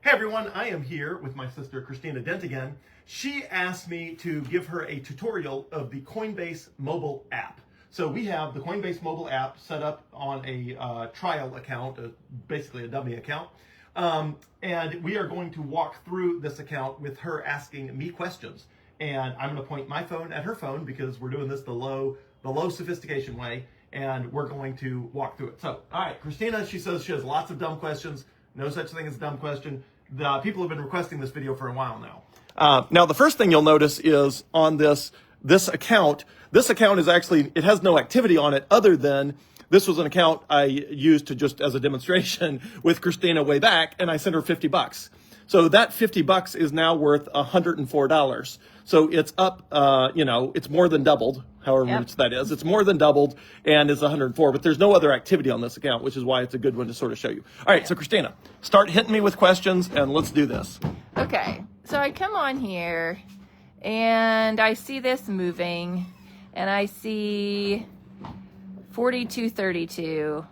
Hey everyone, I am here with my sister Christina Dent again. She asked me to give her a tutorial of the Coinbase mobile app. So we have the Coinbase mobile app set up on a trial account, basically a dummy account. And we are going to walk through this account with her asking me questions. And I'm going to point my phone at her phone because we're doing this the low sophistication way, and we're going to walk through it. So, all right, Christina, she says she has lots of dumb questions. No such thing as a dumb question. The people have been requesting this video for a while now. Now, the first thing you'll notice is on this account. This account is actually, it has no activity on it other than this was an account I used to just as a demonstration with Christina way back, and I sent her $50. So that $50 is now worth $104. So it's up, it's more than doubled, however much that is. It's more than doubled and is 104, but there's no other activity on this account, which is why it's a good one to sort of show you. All right, so Christina, start hitting me with questions and let's do this. Okay, so I come on here and I see this moving and I see 4232.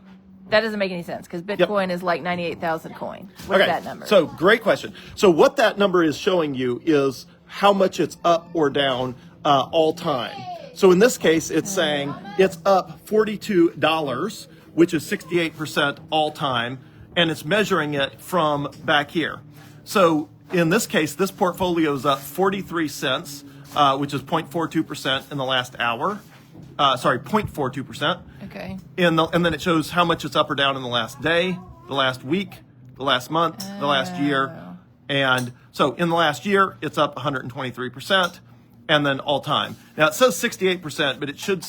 That doesn't make any sense because Bitcoin is like 98,000 coin. What's that number? So great question. So what that number is showing you is how much it's up or down all time. So in this case, it's saying it's up $42, which is 68% all time, and it's measuring it from back here. So in this case, this portfolio is up 43 cents, which is 0.42% in the last hour. 0.42%. Okay. And then it shows how much it's up or down in the last day, the last week, the last month, the last year. And so in the last year, it's up 123%, and then all time. Now it says 68%, but it should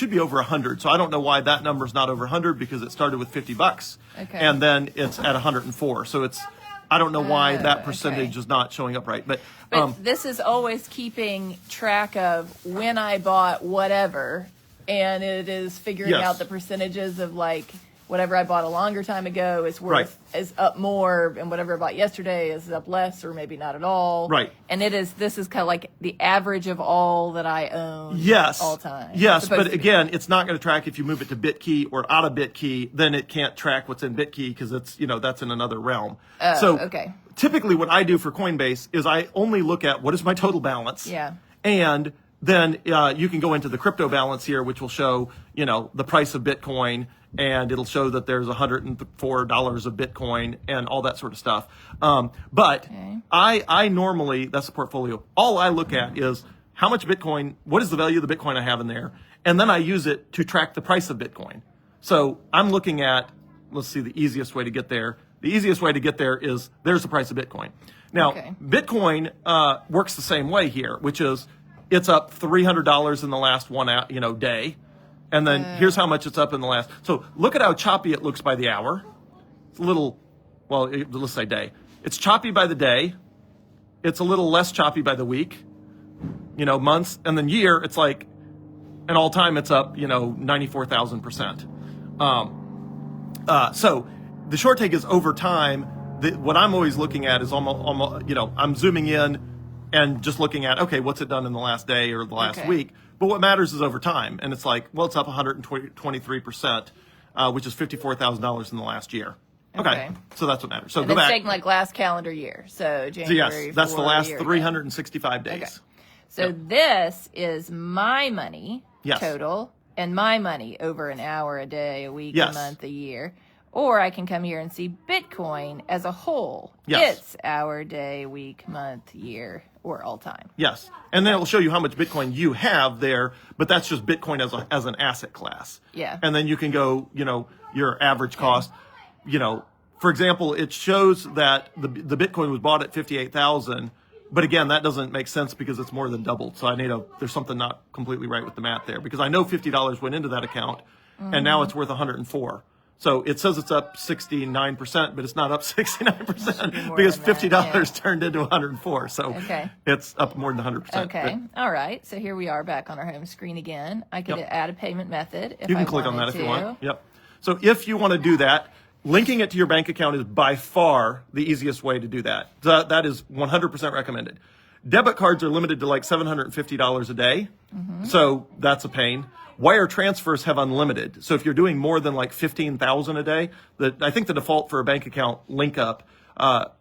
be over 100. So I don't know why that number's not over 100 because it started with $50. Okay. And then it's at 104. So I don't know why that percentage is not showing up right. But this is always keeping track of when I bought whatever, and it is figuring out the percentages of like whatever I bought a longer time ago is worth is up more, and whatever I bought yesterday is up less or maybe not at all. Right. And this is kind of like the average of all that I own all time. Yes, but again, it's not going to track if you move it to BitKey or out of BitKey, then it can't track what's in BitKey because it's, that's in another realm. Typically what I do for Coinbase is I only look at what is my total balance. Yeah. And then you can go into the crypto balance here, which will show, the price of Bitcoin, and it'll show that there's $104 of Bitcoin and all that sort of stuff. But I normally, that's the portfolio. All I look at is how much Bitcoin, what is the value of the Bitcoin I have in there? And then I use it to track the price of Bitcoin. So I'm looking at, let's see, the easiest way to get there. The easiest way to get there is there's the price of Bitcoin. Now, Bitcoin works the same way here, which is it's up $300 in the last day. And then here's how much it's up in the last. So look at how choppy it looks by the hour. It's a little, let's say day. It's choppy by the day. It's a little less choppy by the week, months. And then year, it's like, and all time it's up, 94,000%. So the short take is over time. What I'm always looking at is almost, I'm zooming in and just looking at, okay, what's it done in the last day or the last week? But what matters is over time. And it's like, well, it's up 123%, which is $54,000 in the last year. Okay. So that's what matters. So and go back. It's taking like last calendar year. So January. Yes, that's the last 365 days. Okay. So this is my money total and my money over an hour, a day, a week, a month, a year. Or I can come here and see Bitcoin as a whole. It's hour, day, week, month, year, or all time. Yes. And then it'll show you how much Bitcoin you have there, but that's just Bitcoin as an asset class. Yeah. And then you can go, your average cost, for example, it shows that the Bitcoin was bought at 58,000, but again, that doesn't make sense because it's more than doubled. So there's something not completely right with the math there because I know $50 went into that account and now it's worth 104. So it says it's up 69%, but it's not up 69% because $50 turned into 104. So it's up more than 100%. Okay. All right. So here we are back on our home screen again. I could add a payment method if I wanted to. You can click on that if you want. Yep. So if you want to do that, linking it to your bank account is by far the easiest way to do that. That is 100% recommended. Debit cards are limited to like $750 a day. So that's a pain. Wire transfers have unlimited. So if you're doing more than like 15,000 a day, I think the default for a bank account link up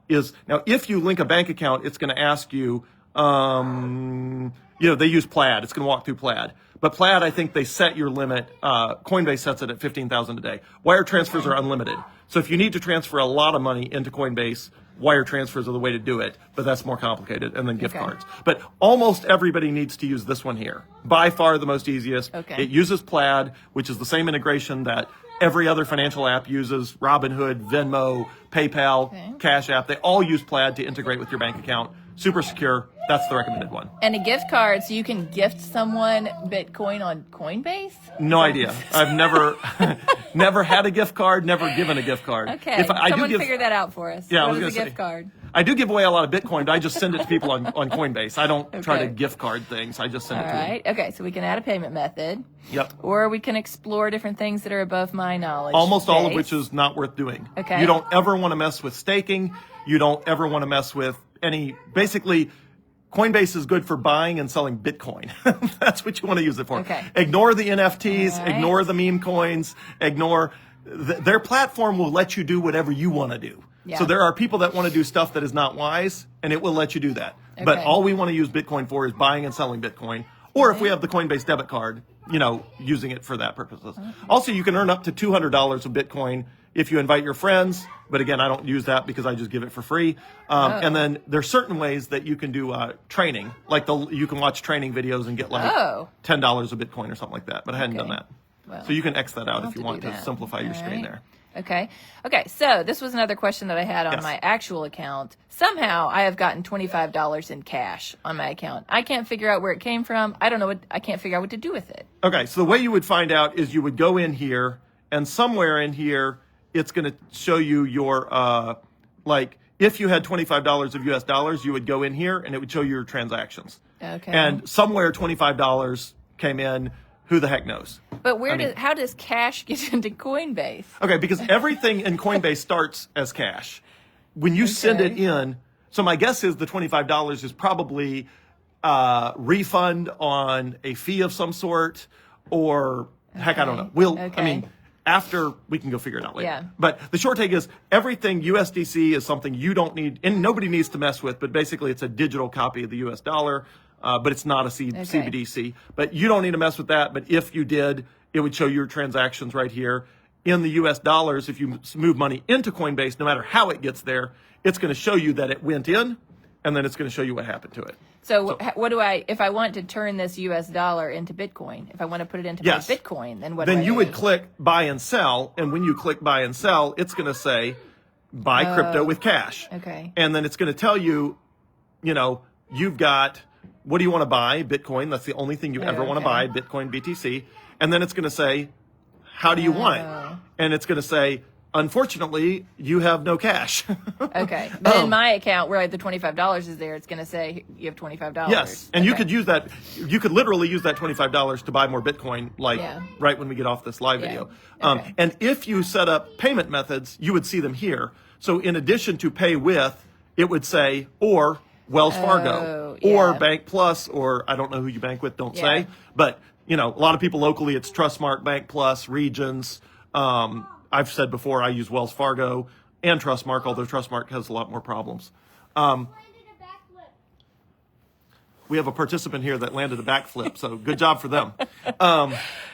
is now if you link a bank account, it's going to ask you, they use Plaid. It's going to walk through Plaid. But Plaid, I think they set your limit. Coinbase sets it at $15,000 a day. Wire transfers are unlimited. So if you need to transfer a lot of money into Coinbase, wire transfers are the way to do it, but that's more complicated, and then gift cards. But almost everybody needs to use this one here. By far the most easiest. It uses Plaid, which is the same integration that every other financial app uses. Robinhood, Venmo, PayPal, Cash App. They all use Plaid to integrate with your bank account. Super secure. That's the recommended one. And a gift card, so you can gift someone Bitcoin on Coinbase? No idea. I've never had a gift card, never given a gift card. Okay. Someone figure that out for us. Yeah, what is a gift card? I do give away a lot of Bitcoin, but I just send it to people on Coinbase. I don't try to gift card things. I just send it to them. All right. Okay, so we can add a payment method. Yep. Or we can explore different things that are above my knowledge. Almost all of which is not worth doing. Okay. You don't ever want to mess with staking. You don't ever want to mess with basically, Coinbase is good for buying and selling Bitcoin. That's what you want to use it for. Okay. Ignore the NFTs, right. Ignore the meme coins, ignore their platform will let you do whatever you want to do. Yeah. So there are people that want to do stuff that is not wise, and it will let you do that. Okay. But all we want to use Bitcoin for is buying and selling Bitcoin. Or if we have the Coinbase debit card, using it for that purposes. Also, you can earn up to $200 of Bitcoin if you invite your friends. But again, I don't use that because I just give it for free. And then there's certain ways that you can do training. Like you can watch training videos and get like $10 of Bitcoin or something like that. But I hadn't done that. Well, so you can X that out if you want to simplify your screen there. Okay. So this was another question that I had on my actual account. Somehow I have gotten $25 in cash on my account. I can't figure out where it came from. I don't know I can't figure out what to do with it. Okay. So the way you would find out is you would go in here, and somewhere in here, it's going to show you your, if you had $25 of US dollars, you would go in here and it would show you your transactions. Okay. And somewhere $25 came in. Who the heck knows? But how does cash get into Coinbase? Okay, because everything in Coinbase starts as cash. When you send it in, so my guess is the $25 is probably refund on a fee of some sort, or heck, I don't know. After we can go figure it out later. Yeah. But the short take is everything USDC is something you don't need, and nobody needs to mess with, but basically it's a digital copy of the US dollar. But it's not a CBDC. But you don't need to mess with that. But if you did, it would show your transactions right here. In the US dollars, if you move money into Coinbase, no matter how it gets there, it's going to show you that it went in, and then it's going to show you what happened to it. So what do if I want to turn this US dollar into Bitcoin, if I want to put it into my Bitcoin, then what do I do? Then you would click buy and sell, and when you click buy and sell, it's going to say buy crypto with cash. Okay. And then it's going to tell you, you've got... What do you want to buy? Bitcoin. That's the only thing you ever want to buy, Bitcoin, BTC. And then it's going to say, how do you want it? And it's going to say, unfortunately, you have no cash. Okay. But in my account, where the $25 is there, it's going to say you have $25. Yes. And you could use that. You could literally use that $25 to buy more Bitcoin, right when we get off this live video. And if you set up payment methods, you would see them here. So in addition to pay with, it would say, or Wells Fargo, or Bank Plus, or I don't know who you bank with, don't say. But, a lot of people locally, it's Trustmark, Bank Plus, Regions. I've said before, I use Wells Fargo and Trustmark, although Trustmark has a lot more problems. We have a participant here that landed a backflip, so good job for them. All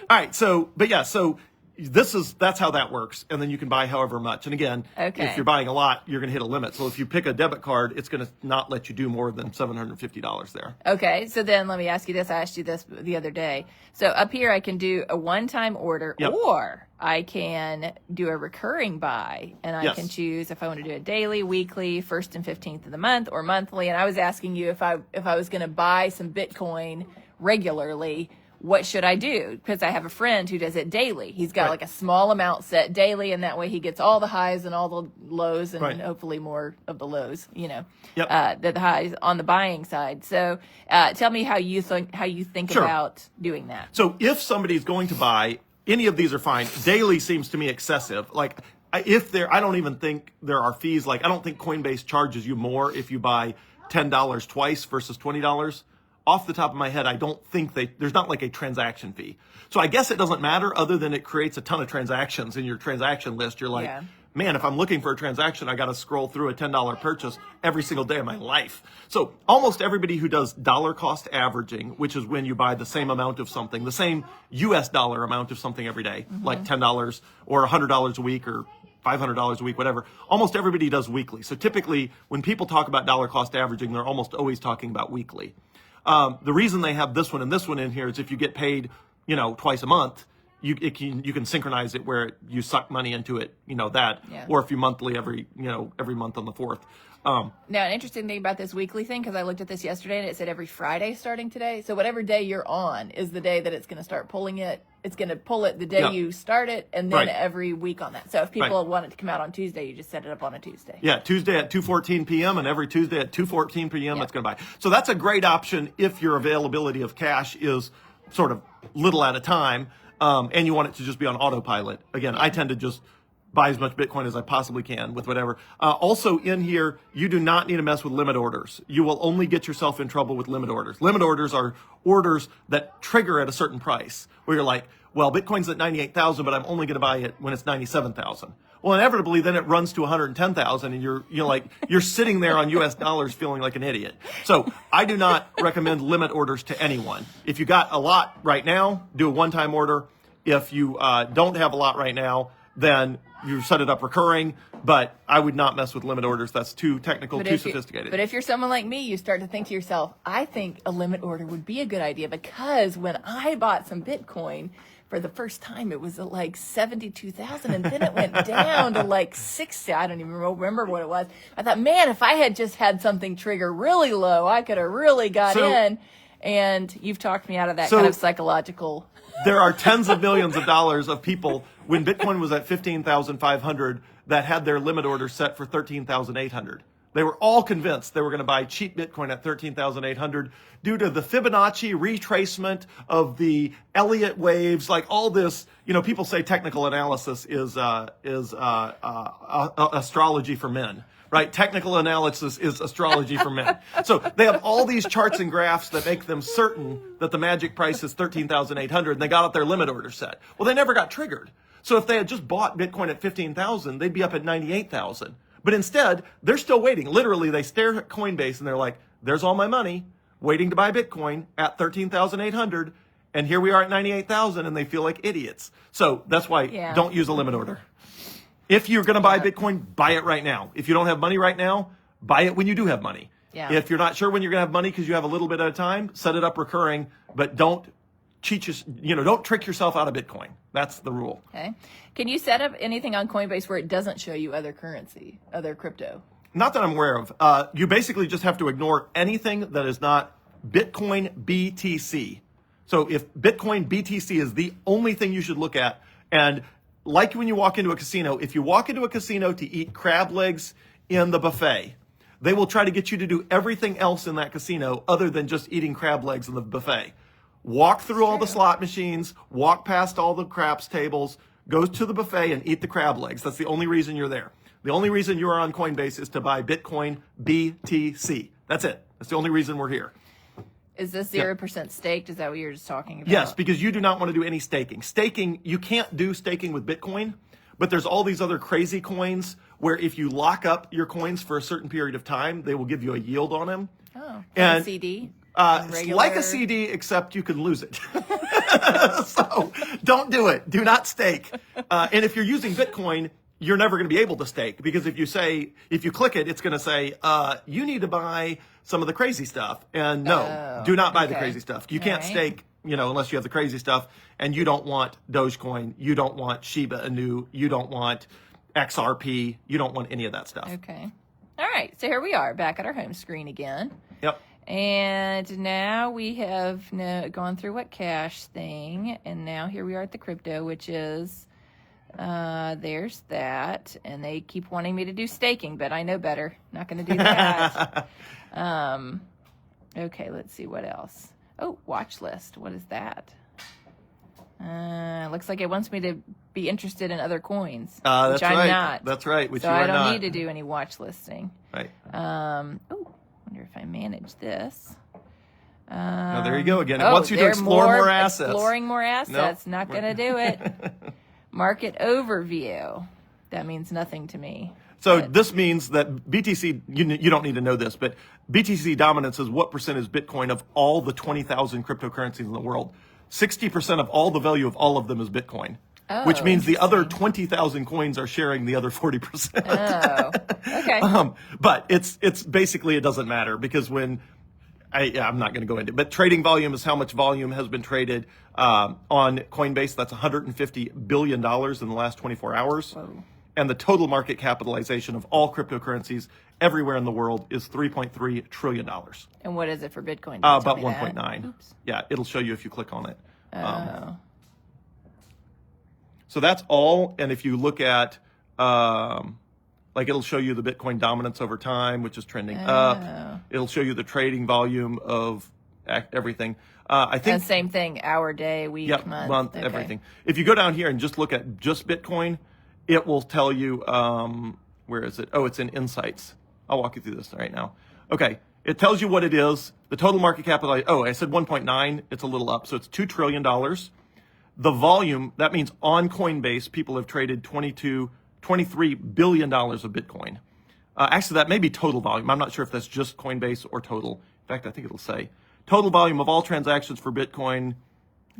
right, so that's how that works, and then you can buy however much. And again, if you're buying a lot, you're going to hit a limit. So if you pick a debit card, it's going to not let you do more than $750 there. Okay, so then let me ask you this. I asked you this the other day. So up here, I can do a one-time order, or I can do a recurring buy, and I can choose if I want to do it daily, weekly, 1st and 15th of the month, or monthly. And I was asking you if I was going to buy some Bitcoin regularly, what should I do? Because I have a friend who does it daily. He's got like a small amount set daily, and that way he gets all the highs and all the lows, and hopefully more of the lows, the highs on the buying side. So tell me how you think about doing that. So if somebody's going to buy, any of these are fine. Daily seems to me excessive. Like I don't even think there are fees. Like I don't think Coinbase charges you more if you buy $10 twice versus $20. Off the top of my head, I don't think there's not like a transaction fee. So I guess it doesn't matter other than it creates a ton of transactions in your transaction list. You're like, man, if I'm looking for a transaction, I got to scroll through a $10 purchase every single day of my life. So almost everybody who does dollar cost averaging, which is when you buy the same amount of something, the same US dollar amount of something every day, like $10 or $100 a week or $500 a week, whatever. Almost everybody does weekly. So typically when people talk about dollar cost averaging, they're almost always talking about weekly. The reason they have this one and this one in here is if you get paid, twice a month, you can synchronize it where you suck money into it, or if you monthly every month on the 4th. Now, an interesting thing about this weekly thing, because I looked at this yesterday and it said every Friday starting today. So whatever day you're on is the day that it's going to start pulling it. It's going to pull it the day you start it, and then every week on that. So if people want it to come out on Tuesday, you just set it up on a Tuesday. Yeah, Tuesday at 2:14 p.m. and every Tuesday at 2:14 p.m. it's going to buy. So that's a great option if your availability of cash is sort of little at a time, and you want it to just be on autopilot. Again, I tend to just buy as much Bitcoin as I possibly can with whatever. Also in here, you do not need to mess with limit orders. You will only get yourself in trouble with limit orders. Limit orders are orders that trigger at a certain price where you're like, well, Bitcoin's at 98,000, but I'm only going to buy it when it's 97,000. Well, inevitably, then it runs to 110,000 and you're sitting there on US dollars feeling like an idiot. So I do not recommend limit orders to anyone. If you got a lot right now, do a one-time order. If you don't have a lot right now, then you set it up recurring, but I would not mess with limit orders. That's too technical, too sophisticated. But if you're someone like me, you start to think to yourself, I think a limit order would be a good idea, because when I bought some Bitcoin for the first time, it was at like 72,000, and then it went down to like 60. I don't even remember what it was. I thought, man, if I had just had something trigger really low, I could have really got in. And you've talked me out of that kind of psychological. There are tens of millions of dollars of people when Bitcoin was at 15,500 that had their limit order set for 13,800. They were all convinced they were going to buy cheap Bitcoin at 13,800 due to the Fibonacci retracement of the Elliott waves, like all this. People say technical analysis is astrology for men. Right? Technical analysis is astrology for men. So they have all these charts and graphs that make them certain that the magic price is 13,800, and they got out their limit order set. Well, they never got triggered. So if they had just bought Bitcoin at 15,000, they'd be up at 98,000. But instead, they're still waiting. Literally, they stare at Coinbase and they're like, there's all my money waiting to buy Bitcoin at 13,800. And here we are at 98,000, and they feel like idiots. So that's why don't use a limit order. If you're going to buy Bitcoin, buy it right now. If you don't have money right now, buy it when you do have money. Yeah. If you're not sure when you're going to have money because you have a little bit at a time, set it up recurring, but don't don't trick yourself out of Bitcoin. That's the rule. Okay. Can you set up anything on Coinbase where it doesn't show you other currency, other crypto? Not that I'm aware of. You basically just have to ignore anything that is not Bitcoin BTC. So if Bitcoin BTC is the only thing you should look at, and like when you walk into a casino, if you walk into a casino to eat crab legs in the buffet, they will try to get you to do everything else in that casino other than just eating crab legs in the buffet. Walk through all the slot machines, walk past all the craps tables, go to the buffet and eat the crab legs. That's the only reason you're there. The only reason you are on Coinbase is to buy Bitcoin BTC. That's it. That's the only reason we're here. Is this 0% staked? Is that what you were just talking about? Yes, because you do not want to do any staking. Staking, you can't do staking with Bitcoin, but there's all these other crazy coins where if you lock up your coins for a certain period of time, they will give you a yield on them. Oh, and a CD? Like a CD, except you can lose it. So don't do it. Do not stake. And if you're using Bitcoin, you're never going to be able to stake, because if you click it, it's going to say, you need to buy some of the crazy stuff. And no, do not buy the crazy stuff. You can't stake, unless you have the crazy stuff, and you don't want Dogecoin. You don't want Shiba Inu. You don't want XRP. You don't want any of that stuff. Okay. All right. So here we are back at our home screen again. Yep. And now we have gone through what cash thing. And now here we are at the crypto, which is, there's that. And they keep wanting me to do staking, but I know better. Not going to do that. Okay, let's see what else. Oh, watch list. What is that? Looks like it wants me to be interested in other coins, that's which I'm right. not. That's right. Which so you are I don't not. need to do any watch listing. Right. Wonder if I manage this. Oh, there you go again. It wants you to explore more assets. Exploring more assets. Nope. Not going to do it. Market overview. That means nothing to me. So this means that BTC, you don't need to know this, but BTC dominance is what percent is Bitcoin of all the 20,000 cryptocurrencies in the world. 60% of all the value of all of them is Bitcoin, which means the other 20,000 coins are sharing the other 40%. Oh, okay. But it's basically, it doesn't matter because when, I'm not going to go into it, but trading volume is how much volume has been traded on Coinbase. That's $150 billion in the last 24 hours. Whoa. And the total market capitalization of all cryptocurrencies everywhere in the world is $3.3 trillion. And what is it for Bitcoin? About 1.9. Yeah, it'll show you if you click on it. So that's all. And if you look at, it'll show you the Bitcoin dominance over time, which is trending up. It'll show you the trading volume of everything. I think and same thing, hour, day, week, month, everything. If you go down here and just look at just Bitcoin, it will tell you, where is it? Oh, it's in Insights. I'll walk you through this right now. Okay, it tells you what it is. The total market capitalization, I said 1.9. It's a little up, so it's $2 trillion. The volume, that means on Coinbase, people have traded $23 billion of Bitcoin. Actually, that may be total volume. I'm not sure if that's just Coinbase or total. In fact, I think it'll say total volume of all transactions for Bitcoin.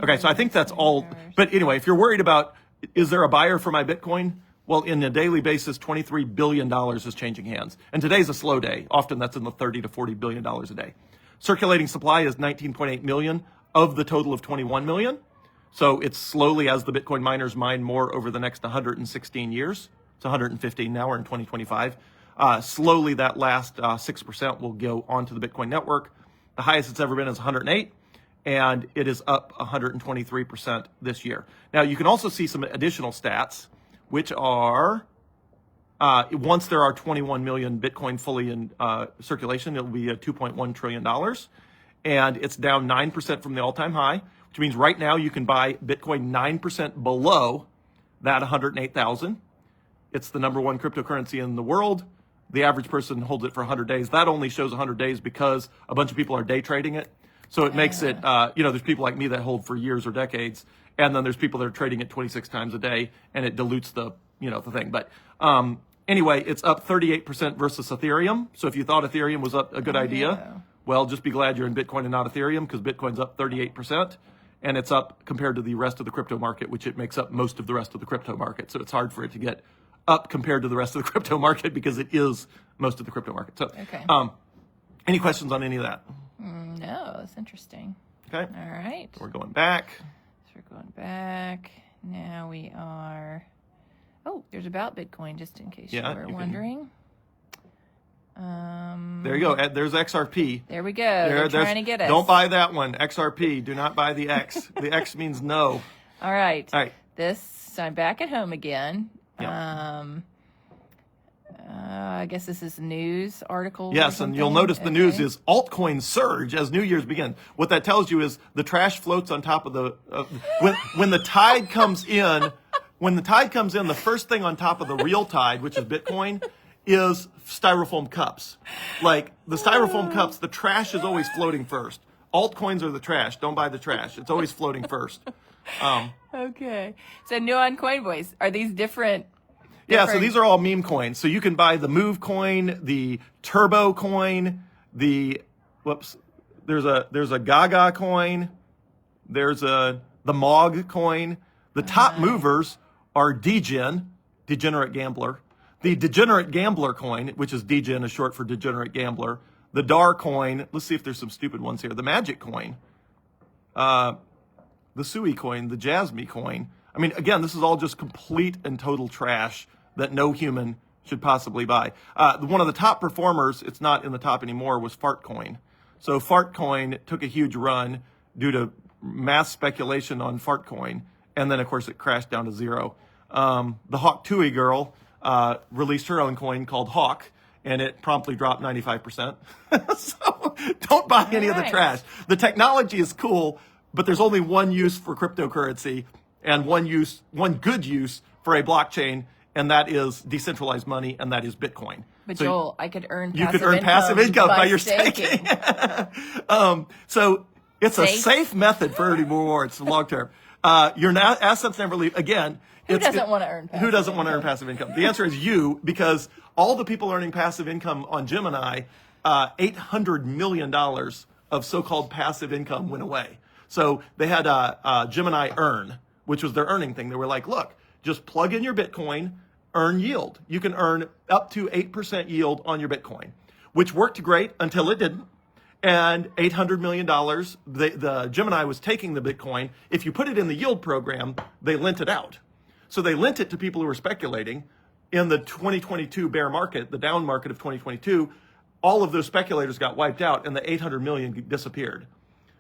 Okay, so I think that's all. But anyway, if you're worried about, is there a buyer for my Bitcoin? Well, in a daily basis, $23 billion is changing hands. And today's a slow day. Often that's in the $30 to $40 billion a day. Circulating supply is 19.8 million of the total of 21 million. So it's slowly, as the Bitcoin miners mine more over the next 116 years. It's 115 now, we're in 2025. Slowly, that last 6% will go onto the Bitcoin network. The highest it's ever been is 108. And it is up 123% this year. Now, you can also see some additional stats, which are, once there are 21 million Bitcoin fully in circulation, it'll be $2.1 trillion. And it's down 9% from the all-time high, which means right now you can buy Bitcoin 9% below that 108,000. It's the number one cryptocurrency in the world. The average person holds it for 100 days. That only shows 100 days because a bunch of people are day trading it. So it makes it, there's people like me that hold for years or decades, and then there's people that are trading it 26 times a day, and it dilutes the thing. But anyway, it's up 38% versus Ethereum. So if you thought Ethereum was up a good idea, well, just be glad you're in Bitcoin and not Ethereum, because Bitcoin's up 38%, and it's up compared to the rest of the crypto market, which it makes up most of the rest of the crypto market. So it's hard for it to get up compared to the rest of the crypto market because it is most of the crypto market. So, any questions on any of that? No, it's interesting. Okay. All right. So we're going back. Now we are. Oh, there's about Bitcoin, just in case you were wondering. There you go. There's XRP. There we go. They're trying to get us. Don't buy that one. XRP. Do not buy the X. The X means no. All right. All right. I'm back at home again. Yeah. I guess this is news article. Yes, and you'll notice the news is altcoins surge as New Year's begins. What that tells you is the trash floats on top of the when the tide comes in. When the tide comes in, the first thing on top of the real tide, which is Bitcoin, is styrofoam cups. Like the styrofoam cups, the trash is always floating first. Altcoins are the trash. Don't buy the trash. It's always floating first. Okay. So new on Coinbase. Are these different? Yeah, so these are all meme coins. So you can buy the Move coin, the Turbo coin, there's a Gaga coin, there's the Mog coin. The top movers are Degen, Degenerate Gambler, the Degenerate Gambler coin, which is Degen is short for Degenerate Gambler, the DAR coin, let's see if there's some stupid ones here, the Magic coin, the Sui coin, the Jasmy coin. I mean, again, this is all just complete and total trash that no human should possibly buy. One of the top performers, it's not in the top anymore, was Fartcoin. So Fartcoin took a huge run due to mass speculation on Fartcoin, and then, of course, it crashed down to zero. The Hawk Tui girl released her own coin called Hawk, and it promptly dropped 95%. So don't buy any of the trash. The technology is cool, but there's only one use for cryptocurrency and one good use for a blockchain, and that is decentralized money, and that is Bitcoin. But so Joel, I could earn passive income by your staking. So it's a safe method for earning rewards long term. Your assets never leave. Again, Who doesn't want to earn passive Who doesn't want to earn passive income? The answer is you, because all the people earning passive income on Gemini, $800 million of so-called passive income went away. So they had Gemini Earn, which was their earning thing. They were like, look, just plug in your Bitcoin, earn yield. You can earn up to 8% yield on your Bitcoin, which worked great until it didn't. And $800 million, the Gemini was taking the Bitcoin. If you put it in the yield program, they lent it out. So they lent it to people who were speculating. In the 2022 bear market, the down market of 2022, all of those speculators got wiped out and the 800 million disappeared.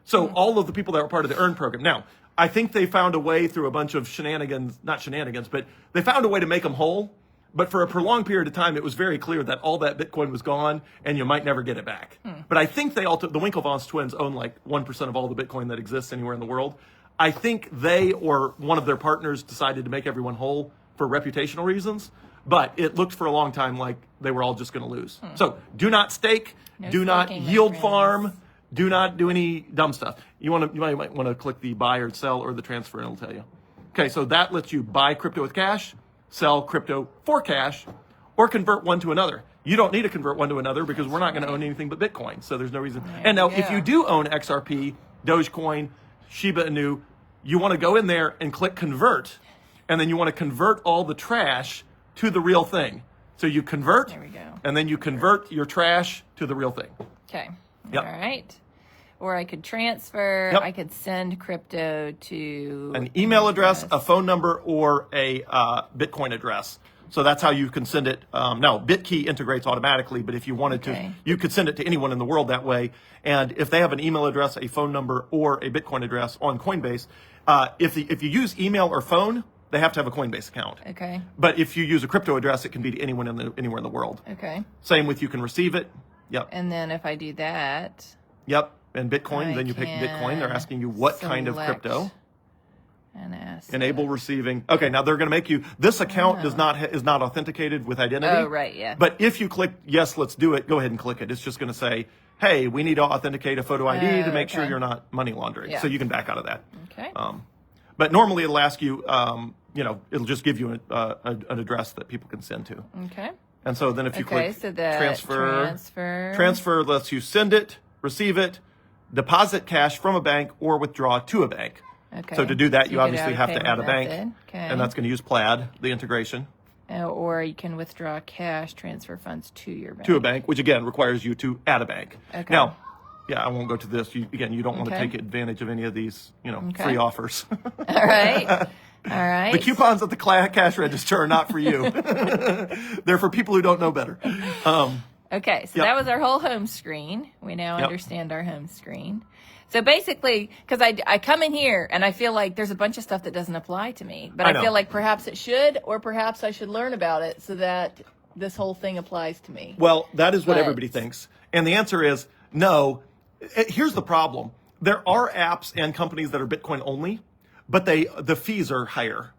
So all of the people that were part of the Earn program. Now, I think they found a way through a bunch of shenanigans, not shenanigans, but they found a way to make them whole. But for a prolonged period of time, it was very clear that all that Bitcoin was gone and you might never get it back. But I think the Winklevoss twins own like 1% of all the Bitcoin that exists anywhere in the world. I think they or one of their partners decided to make everyone whole for reputational reasons. But it looked for a long time like they were all just going to lose. So do not stake, do not yield farm, do not do any dumb stuff. You might want to click the buy or sell or the transfer and it'll tell you. Okay, so that lets you buy crypto with cash, sell crypto for cash, or convert one to another. You don't need to convert one to another because we're not going to own anything but Bitcoin. So there's no reason. And now if you do own XRP, Dogecoin, Shiba Inu, you want to go in there and click convert. And then you want to convert all the trash to the real thing. So you convert, there we go. And then you convert your trash to the real thing. Okay. Yep. All right. Or I could transfer, Yep. I could send crypto to An email address, a phone number, or a Bitcoin address. So that's how you can send it. Now, BitKey integrates automatically, but if you wanted to, you could send it to anyone in the world that way. And if they have an email address, a phone number, or a Bitcoin address on Coinbase, if you use email or phone, they have to have a Coinbase account. Okay. But if you use a crypto address, it can be to anyone anywhere in the world. Okay. Same with you can receive it. Yep. And then if I do that. Yep. And Bitcoin, then you pick Bitcoin. They're asking you what kind of crypto. And ask. Enable receiving. Okay, now they're going to make you. This account is not authenticated with identity. Oh, right, yeah. But if you click yes, let's do it. Go ahead and click it. It's just going to say, hey, we need to authenticate a photo ID to make sure you're not money laundering. Yeah. So you can back out of that. Okay. But normally it'll ask you. It'll just give you an address that people can send to. Okay. And so then if you click so that transfer lets you send it, receive it, deposit cash from a bank, or withdraw to a bank. Okay. So to do that, you obviously have to payment add a bank, method. Okay. and that's going to use Plaid, the integration, or you can withdraw cash, transfer funds to your bank. to a bank, which again requires you to add a bank. Okay. Now, I won't go to this. You don't want to take advantage of any of these, free offers. All right. All right. The coupons at the cash register are not for you. They're for people who don't know better. Okay, so that was our whole home screen. We now understand our home screen. So basically, because I come in here and I feel like there's a bunch of stuff that doesn't apply to me, but I feel like perhaps it should, or perhaps I should learn about it so that this whole thing applies to me. Well, that is what everybody thinks. And the answer is no. Here's the problem. There are apps and companies that are Bitcoin only, but the fees are higher.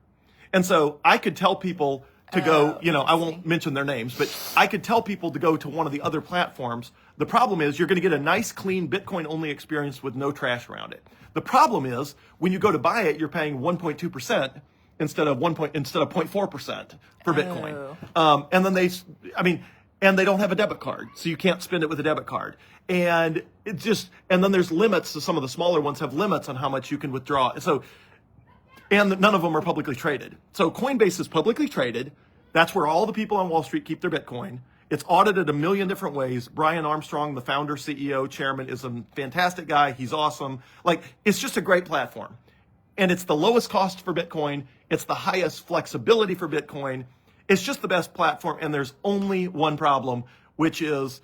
And so I could tell people to go, I won't mention their names, but I could tell people to go to one of the other platforms. The problem is you're going to get a nice, clean Bitcoin only experience with no trash around it. The problem is when you go to buy it, you're paying 1.2% instead of 0.4% for Bitcoin. And then and they don't have a debit card, so you can't spend it with a debit card. And and then there's limits. So some of the smaller ones have limits on how much you can withdraw. And none of them are publicly traded. So Coinbase is publicly traded. That's where all the people on Wall Street keep their Bitcoin. It's audited a million different ways. Brian Armstrong, the founder, CEO, chairman, is a fantastic guy. He's awesome. It's just a great platform. And it's the lowest cost for Bitcoin. It's the highest flexibility for Bitcoin. It's just the best platform. And there's only one problem, which is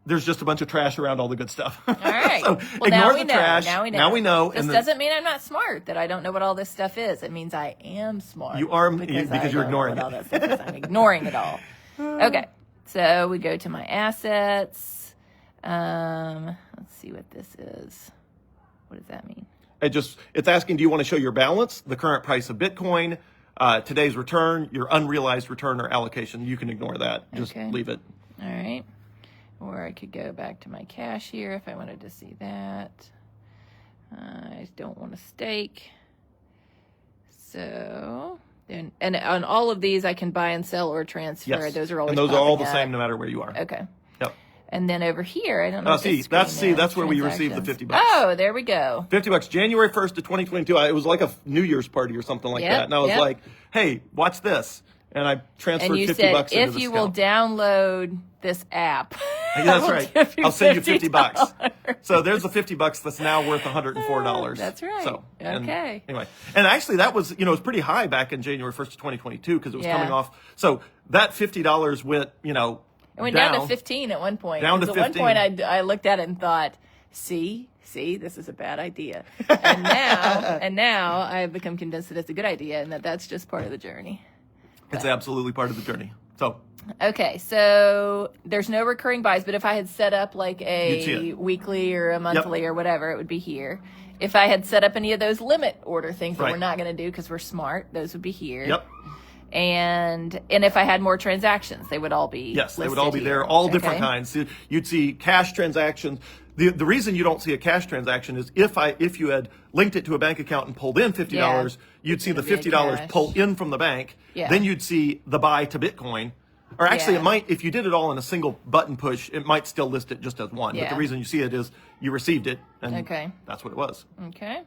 there's just a bunch of trash around all the good stuff. All right. So well, ignore the trash. Now we know. Now we know. This doesn't mean I'm not smart, that I don't know what all this stuff is. It means I am smart. You are, because you're ignoring it. I'm ignoring it all. Okay. So we go to my assets. Let's see what this is. What does that mean? It's asking, do you want to show your balance, the current price of Bitcoin, today's return, your unrealized return or allocation? You can ignore that. Just leave it. All right. Or I could go back to my cash here if I wanted to see that. I don't want to stake. So And on all of these, I can buy and sell or transfer. Yes. Those are always and those are all the up. same no matter where you are. Okay. Yep. And then over here, I don't know. That's where we received the $50. Oh, there we go. $50, January 1st of 2022. It was like a New Year's party or something like that. And I was like, hey, watch this. And I transferred $50 into this if you will download this app. Yeah, that's right. I'll send you $50. So there's the $50 that's now worth $104. That's right. So, okay. Anyway, and actually that was, it was pretty high back in January 1st of 2022 because it was coming off. So that $50 went, it went down to 15 at one point. Down to 15. At one point, I looked at it and thought, see, this is a bad idea. And now I've become convinced that it's a good idea and that's just part of the journey. It's absolutely part of the journey. So. Okay, so there's no recurring buys, but if I had set up like a weekly or a monthly or whatever, it would be here. If I had set up any of those limit order things that we're not going to do because we're smart, those would be here. Yep. And if I had more transactions, they would all be they would all be there, all different kinds. You'd see cash transactions. The reason you don't see a cash transaction is if you had linked it to a bank account and pulled in $50, you'd see the $50 pull in from the bank. Yeah. Then you'd see the buy to Bitcoin. Or actually, it might, if you did it all in a single button push, it might still list it just as one. But the reason you see it is you received it, and that's what it was. Okay.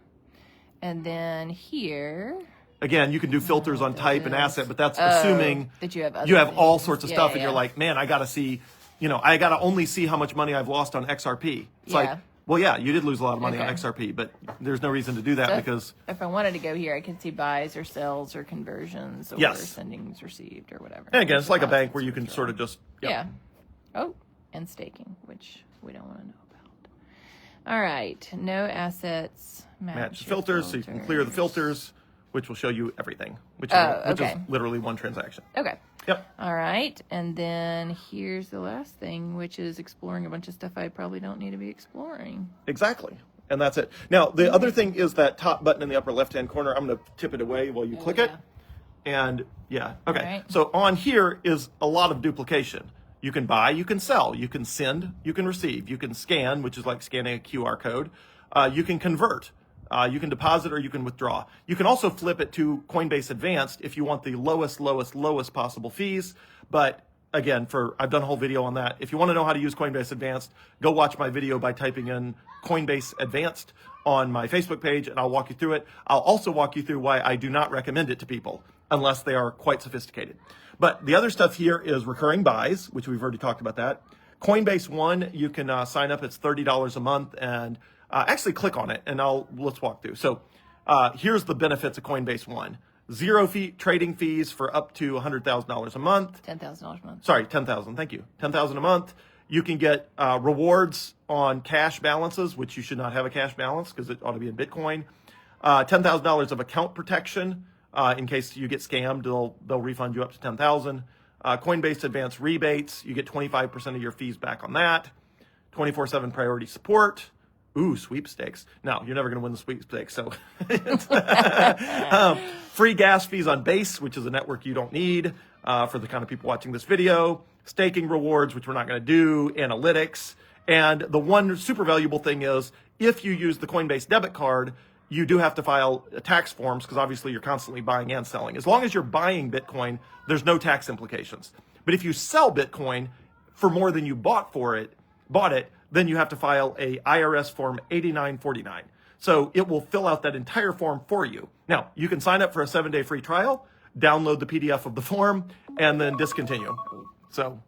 And then here... Again, you can do filters on type and asset, but that's assuming that you have all sorts of stuff, and you're like, man, I got to see, I got to only see how much money I've lost on XRP. It's like, well, yeah, you did lose a lot of money on XRP, but there's no reason to do that because... If I wanted to go here, I could see buys or sells or conversions or sendings received or whatever. And again, it's like a bank where you can sort of just... Yeah. Oh, and staking, which we don't want to know about. All right. No assets. Match filters, so you can clear the filters, which will show you everything, which is literally one transaction. Okay. Yep. All right. And then here's the last thing, which is exploring a bunch of stuff I probably don't need to be exploring. Exactly. And that's it. Now, the other thing is that top button in the upper left-hand corner. I'm going to tip it away while you click it. And okay. Right. So on here is a lot of duplication. You can buy, you can sell, you can send, you can receive, you can scan, which is like scanning a QR code. You can convert. You can deposit or you can withdraw. You can also flip it to Coinbase Advanced if you want the lowest possible fees. But again, I've done a whole video on that. If you want to know how to use Coinbase Advanced, go watch my video by typing in Coinbase Advanced on my Facebook page, and I'll walk you through it. I'll also walk you through why I do not recommend it to people unless they are quite sophisticated. But the other stuff here is recurring buys, which we've already talked about that. Coinbase One, you can sign up. It's $30 a month, and actually click on it, and let's walk through. So here's the benefits of Coinbase One. 0 trading fees for up to $100,000 a month. $10,000 a month. Sorry, 10,000. Thank you. 10,000 a month. You can get rewards on cash balances, which you should not have a cash balance because it ought to be in Bitcoin. $10,000 of account protection in case you get scammed. They'll refund you up to $10,000. Coinbase Advanced rebates. You get 25% of your fees back on that. 24/7 priority support. Ooh, sweepstakes. No, you're never going to win the sweepstakes. So, free gas fees on Base, which is a network you don't need for the kind of people watching this video. Staking rewards, which we're not going to do. Analytics. And the one super valuable thing is if you use the Coinbase debit card, you do have to file tax forms because obviously you're constantly buying and selling. As long as you're buying Bitcoin, there's no tax implications. But if you sell Bitcoin for more than you bought it, then you have to file a IRS form 8949. So it will fill out that entire form for you. Now, you can sign up for a 7-day free trial, download the PDF of the form, and then discontinue. So,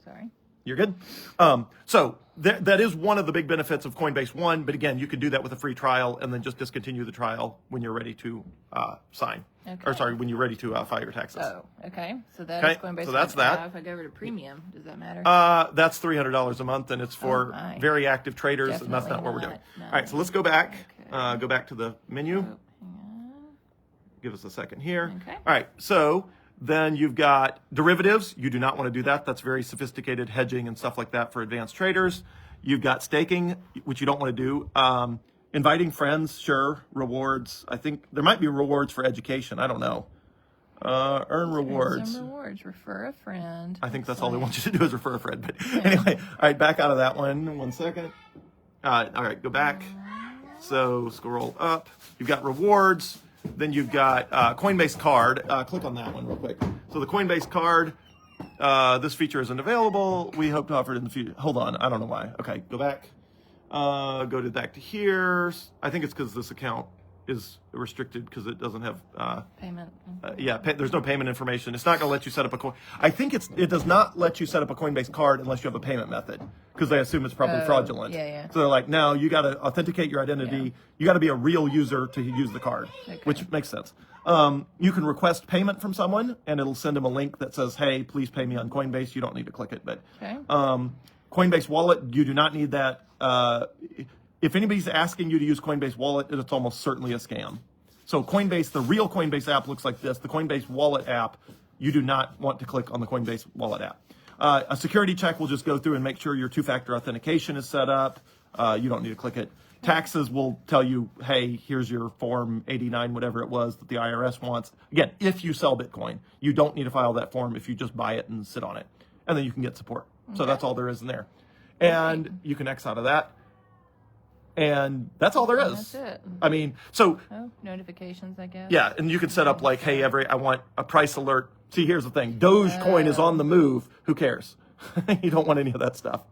sorry. You're good? So that is one of the big benefits of Coinbase One. But again, you can do that with a free trial and then just discontinue the trial when you're ready to sign. Okay. Or sorry, when you're ready to file your taxes. Oh, okay. So that's Coinbase. So that's that. If I go over to premium, does that matter? That's $300 a month, and it's for very active traders, and that's not what we're doing. All right, so let's go back. Okay. Go back to the menu. Oh, hang on. Give us a second here. Okay. All right, so then you've got derivatives. You do not want to do that. That's very sophisticated hedging and stuff like that for advanced traders. You've got staking, which you don't want to do. Inviting friends, sure. Rewards. I think there might be rewards for education. I don't know. Earn rewards. Some rewards. Refer a friend. I think that's all they want you to do is refer a friend. But anyway, all right, back out of that one. 1 second. All right, go back. So scroll up. You've got rewards. Then you've got Coinbase card. Click on that one real quick. So the Coinbase card, this feature isn't available. We hope to offer it in the future. Hold on, I don't know why. Okay, go back. Back to here. I think it's because this account is restricted because it doesn't have payment. There's no payment information. It's not going to let you set up a coin. I think it does not let you set up a Coinbase card unless you have a payment method because they assume it's probably fraudulent. Yeah. So they're like, no, you got to authenticate your identity. Yeah. You got to be a real user to use the card, which makes sense. You can request payment from someone and it'll send them a link that says, hey, please pay me on Coinbase. You don't need to click it, but Coinbase Wallet, you do not need that. If anybody's asking you to use Coinbase Wallet, it's almost certainly a scam. So Coinbase, the real Coinbase app looks like this. The Coinbase Wallet app, you do not want to click on the Coinbase Wallet app. A security check will just go through and make sure your two-factor authentication is set up. You don't need to click it. Taxes will tell you, hey, here's your Form 89, whatever it was that the IRS wants. Again, if you sell Bitcoin, you don't need to file that form if you just buy it and sit on it. And then you can get support. So that's all there is in there. And you can X out of that. And that's all there is. That's it. I mean, so notifications, I guess. Yeah, and you can set up like, hey, I want a price alert. See, here's the thing. Dogecoin is on the move. Who cares? You don't want any of that stuff.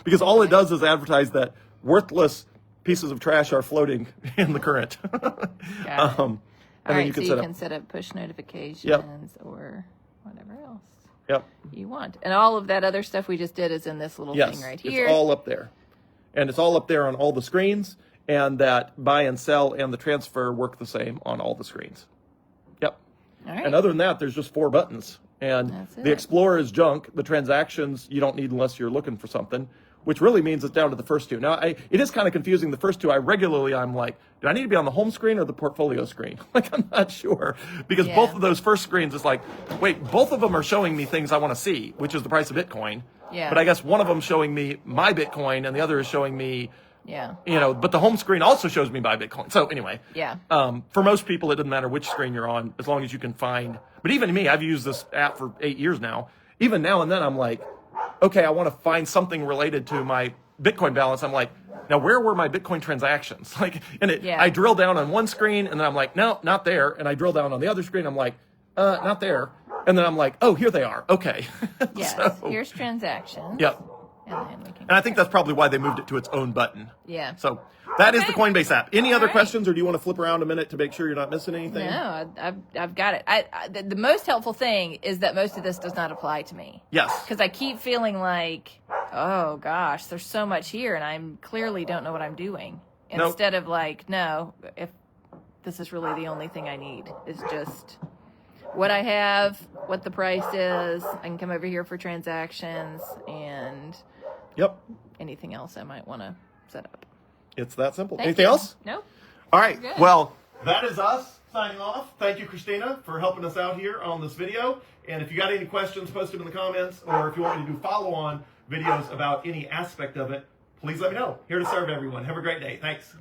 Because all it does is advertise that worthless pieces of trash are floating in the current. All right, so you can set up push notifications or whatever else you want. And all of that other stuff we just did is in this little thing right here. It's all up there. And it's all up there on all the screens, and that buy and sell and the transfer work the same on all the screens. Yep. All right. And other than that, there's just 4 buttons. And the Explorer is junk. The transactions you don't need unless you're looking for something, which really means it's down to the first 2. Now, it is kind of confusing. The first 2, I'm like, do I need to be on the home screen or the portfolio screen? Like, I'm not sure. Because both of those first screens is like, wait, both of them are showing me things I want to see, which is the price of Bitcoin. Yeah. But I guess one of them showing me my Bitcoin and the other is showing me, but the home screen also shows me my Bitcoin. So anyway, for most people, it doesn't matter which screen you're on as long as you can find. But even me, I've used this app for 8 years now. Even now and then, I'm like, okay, I want to find something related to my Bitcoin balance. I'm like, now where were my Bitcoin transactions? I drill down on one screen and then I'm like, no, not there. And I drill down on the other screen. I'm like, not there. And then I'm like, oh, here they are. Okay. Yes. Here's transactions. Yep. And I think that's probably why they moved it to its own button. Yeah. So that is the Coinbase app. Any other questions, or do you want to flip around a minute to make sure you're not missing anything? No, I've got it. The most helpful thing is that most of this does not apply to me. Yes. Because I keep feeling like, oh gosh, there's so much here, and I clearly don't know what I'm doing. Instead of like, no, if this is really the only thing I need, is just what I have, what the price is. I can come over here for transactions and anything else I might want to set up. It's that simple. Anything else? No. All right. Well, that is us signing off. Thank you, Christina, for helping us out here on this video. And if you got any questions, post them in the comments. Or if you want me to do follow-on videos about any aspect of it, please let me know. Here to serve everyone. Have a great day. Thanks.